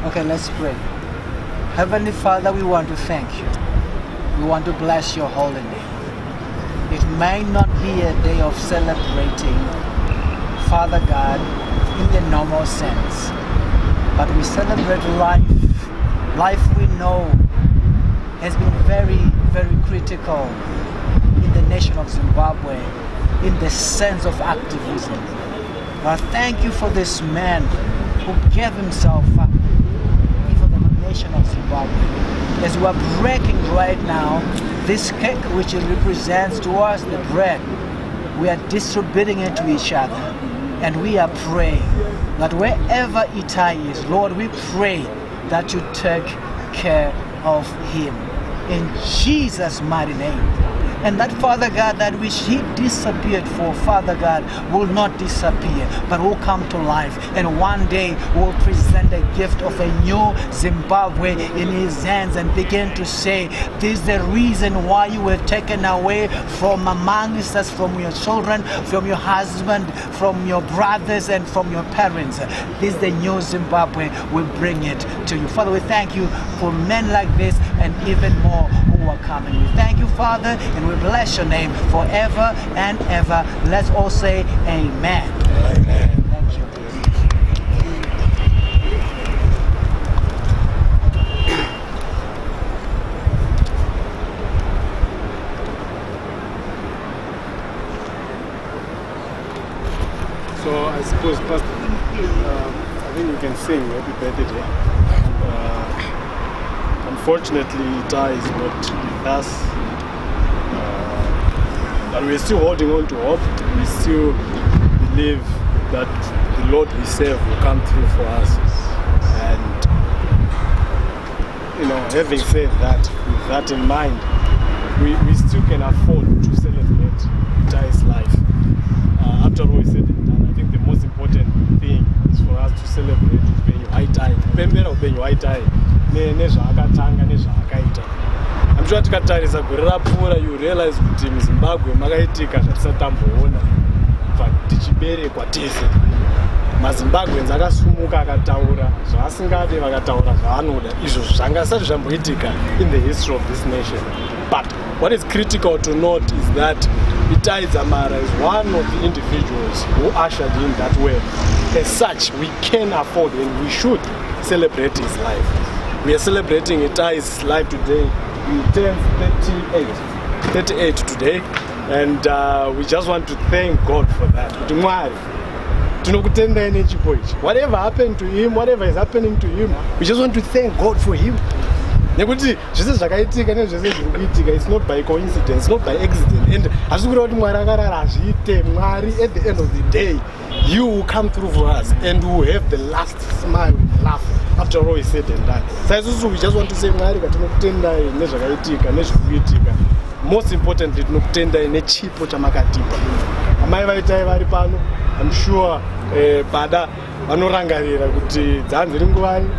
Okay, let's pray. Heavenly Father, we want to thank you. We want to bless your holy name. It may not be a day of celebrating, Father God, in the normal sense, but we celebrate life. Life we know has been very, very critical in the nation of Zimbabwe, in the sense of activism. But thank you for this man who gave himself up for the nation of Zimbabwe. As we are breaking right now this cake which it represents to us the bread, we are distributing it to each other, and we are praying that wherever Itai is, Lord, we pray that you take care of him in Jesus' mighty name. And that, Father God, that which he disappeared for, Father God, will not disappear, but will come to life. And one day will present a gift of a new Zimbabwe in his hands and begin to say, this is the reason why you were taken away from amongst us, from your children, from your husband, from your brothers, and from your parents. This is the new Zimbabwe. We bring it to you. Father, we thank you for men like this and even more who are coming. We thank you, Father, and we bless your name forever and ever. Let's all say amen. Amen. Thank you. So I suppose, Pastor, I think you can sing happy birthday. Unfortunately, Itai is not with us. But we're still holding on to hope. We still believe that the Lord we serve will come through for us. And, having said that, with that in mind, we still can afford to celebrate Itai's life. After all is said and done, I think the most important thing is for us to celebrate upenyu hwaitai. Kupembera upenyu hwaitai nezvaakatanga nezvaakaita. I'm sure tikatarisa gore rapfuura you realize kuti muZimbabwe makaitika zvatisatamboona kubva tichiberekwa tese. MaZimbabweans akasumuka akataura zvaasingade vakataura zvaanoda, izvo zvangasati zvamboitika in the history of this nation. But what is critical to note is that Itai Dzamara is one of the individuals who ushered in that way. As such, we can afford and we should celebrate his life. We are celebrating Itai's life today. He turns 38 today, and we just want to thank God for that. Whatever happened to him, whatever is happening to him, we just want to thank God for him. It's not by coincidence, not by accident. And at the end of the day, you will come through for us and we will have the last smile and laugh after all is said and done. So we just want to say, most importantly, I'm sure Pada vanorangarira kuti dzanzi ringuvai